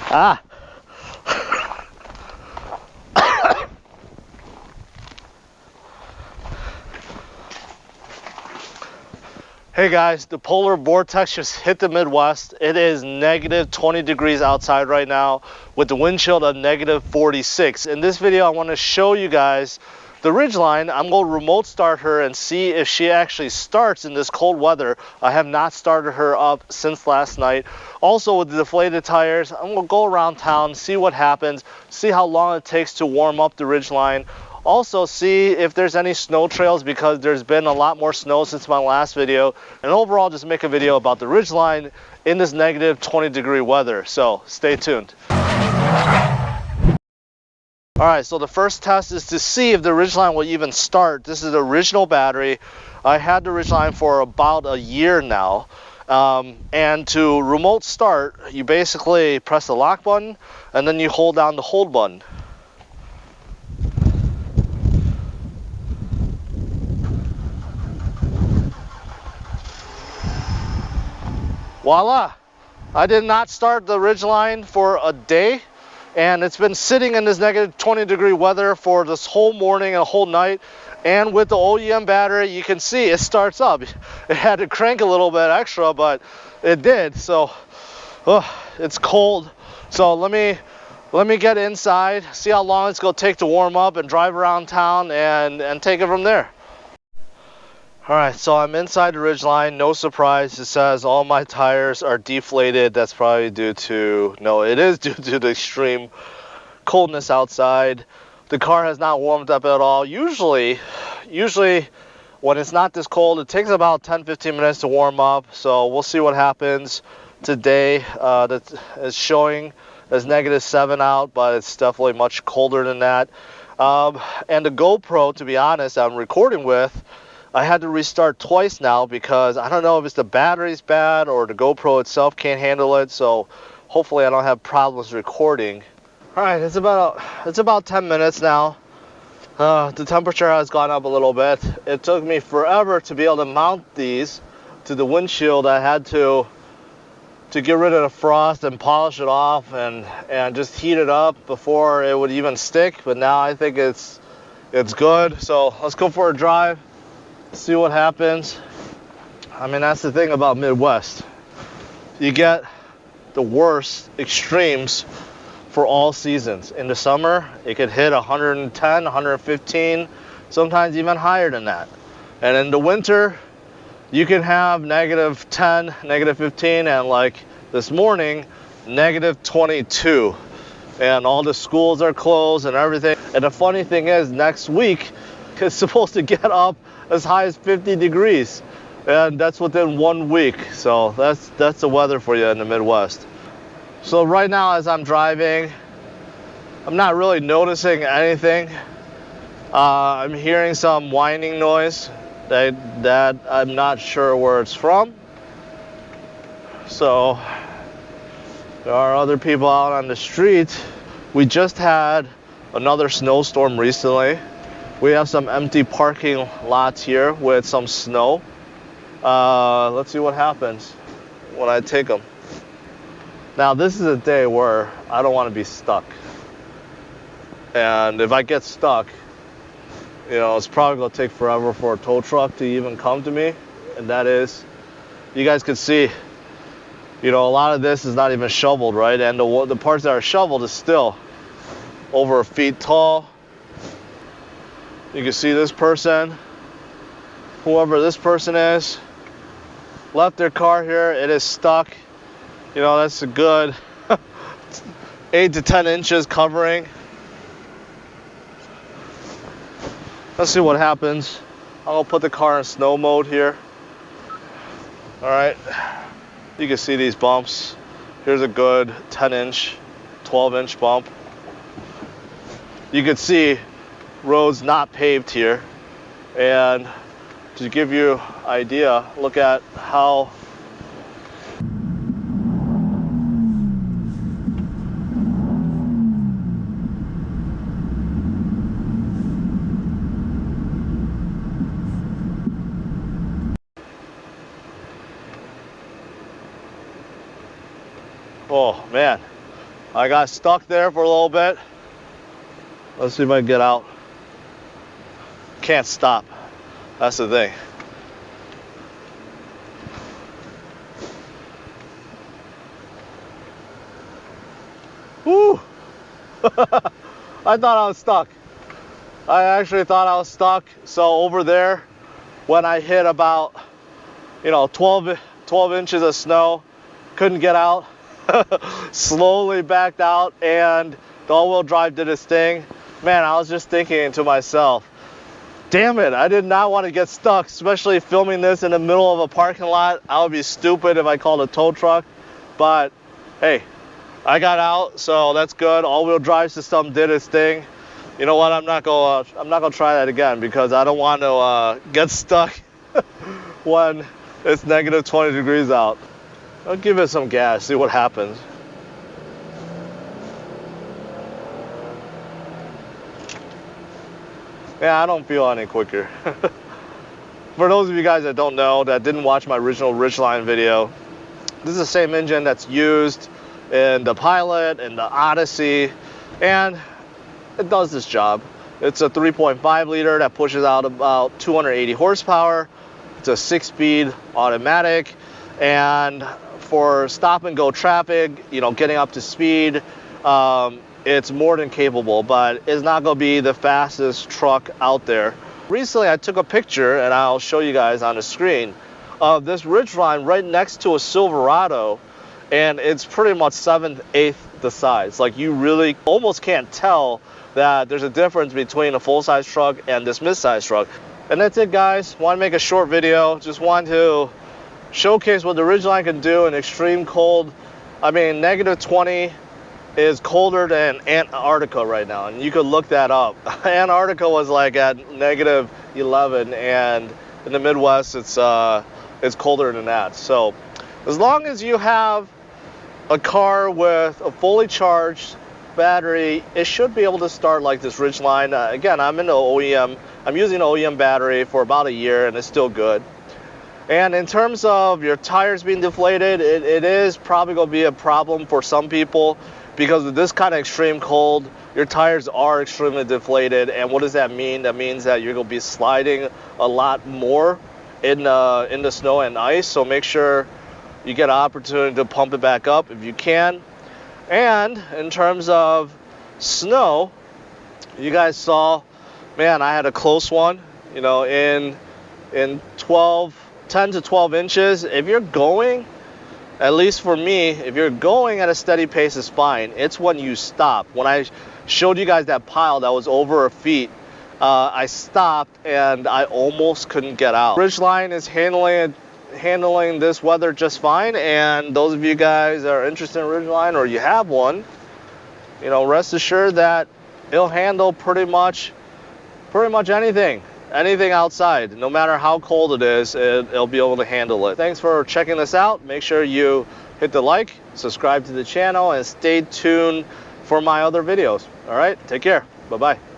Ah. Hey guys, the polar vortex just hit the Midwest. It is negative 20 degrees outside right now with the wind chill of negative 46. In this video, I want to show you guys the Ridgeline. I'm going to remote start her and see if she actually starts in this cold weather. I have not started her up since last night. Also with the deflated tires, I'm going to go around town, see what happens, see how long it takes to warm up the Ridgeline. Also see if there's any snow trails because there's been a lot more snow since my last video. And overall just make a video about the Ridgeline in this negative 20 degree weather. So stay tuned. Alright, so the first test is to see if the Ridgeline will even start. This is the original battery. I had the Ridgeline for about a year now. And to remote start, you basically press the lock button and then you hold down the hold button. Voila! I did not start the Ridgeline for a day, and it's been sitting in this negative 20 degree weather for this whole morning and a whole night. And with the OEM battery, you can see it starts up. It had to crank a little bit extra, but it did. So it's cold. So let me get inside, see how long it's gonna take to warm up, and drive around town and take it from there. Alright, so I'm inside the Ridgeline. No surprise, it says all my tires are deflated. That's probably due to, no, it is due to the extreme coldness outside. The car has not warmed up at all. Usually when it's not this cold, it takes about 10-15 minutes to warm up. So we'll see what happens today. That is showing as -7 out, but it's definitely much colder than that. And the GoPro, to be honest, I'm recording with, I had to restart twice now because I don't know if it's the battery's bad or the GoPro itself can't handle it. So hopefully I don't have problems recording. All right, it's about 10 minutes now. The temperature has gone up a little bit. It took me forever to be able to mount these to the windshield. I had to get rid of the frost and polish it off and just heat it up before it would even stick. But now I think it's good. So let's go for a drive. See what happens. I mean, that's the thing about Midwest. You get the worst extremes for all seasons. In the summer, it could hit 110, 115, sometimes even higher than that. And in the winter, you can have -10, -15, and like this morning, -22. And all the schools are closed and everything. And the funny thing is, next week, it's supposed to get up as high as 50 degrees, and that's within 1 week. So that's the weather for you in the Midwest. So right now as I'm driving, I'm not really noticing anything. I'm hearing some whining noise that I'm not sure where it's from. So there are other people out on the street. We just had another snowstorm recently. We have some empty parking lots here with some snow. Let's see what happens when I take them. Now this is a day where I don't want to be stuck. And if I get stuck, you know, it's probably gonna take forever for a tow truck to even come to me. And that is, you guys can see, you know, a lot of this is not even shoveled, right? And the parts that are shoveled is still over 1 feet tall. You can see this person, whoever this person is, left their car here. It is stuck. You know, that's a good 8 to 10 inches covering. Let's see what happens. I'll put the car in snow mode here. All right, you can see these bumps. Here's a good 10-inch, 12-inch bump. You can see roads not paved here, and to give you idea, look at how oh man, I got stuck there for a little bit. Let's see if I can get out. Can't stop. That's the thing. Woo! I thought I was stuck. I actually thought I was stuck. So over there, when I hit about, 12 inches of snow, couldn't get out. Slowly backed out, and the all-wheel drive did its thing. Man, I was just thinking to myself, damn it, I did not want to get stuck, especially filming this in the middle of a parking lot. I would be stupid if I called a tow truck. But hey, I got out, so that's good. All-wheel drive system did its thing. You know what? I'm not gonna try that again because I don't want to get stuck when it's negative 20 degrees out. I'll give it some gas, see what happens. Yeah, I don't feel any quicker. For those of you guys that don't know, that didn't watch my original Ridgeline video, this is the same engine that's used in the Pilot and the Odyssey, and it does this job. It's a 3.5 liter that pushes out about 280 horsepower. It's a 6-speed automatic, and for stop and go traffic, getting up to speed, it's more than capable, but it's not going to be the fastest truck out there. Recently, I took a picture, and I'll show you guys on the screen, of this Ridgeline right next to a Silverado, and it's pretty much 1/7 the size. Like, you really almost can't tell that there's a difference between a full-size truck and this mid-size truck. And that's it, guys. Want to make a short video. Just want to showcase what the Ridgeline can do in extreme cold. I mean, negative 20 is colder than Antarctica right now, and you could look that up. Antarctica was like at negative 11, and in the Midwest it's colder than that. So as long as you have a car with a fully charged battery, it should be able to start like this Ridgeline. Again, I'm using an OEM battery for about a year, and it's still good. And in terms of your tires being deflated, it is probably going to be a problem for some people, because with this kind of extreme cold, your tires are extremely deflated. And what does that mean? That means that you're going to be sliding a lot more in the snow and ice. So make sure you get an opportunity to pump it back up if you can. And in terms of snow, you guys saw, man, I had a close one, in 10 to 12 inches. If you're going, at least for me, if you're going at a steady pace, it's fine. It's when you stop. When I showed you guys that pile that was over our feet, I stopped and I almost couldn't get out. Ridgeline is handling this weather just fine, and those of you guys that are interested in Ridgeline or you have one, rest assured that it'll handle pretty much anything outside. No matter how cold it is, it'll be able to handle it. Thanks for checking this out. Make sure you hit the like, subscribe to the channel, and stay tuned for my other videos. All right, take care. Bye-bye.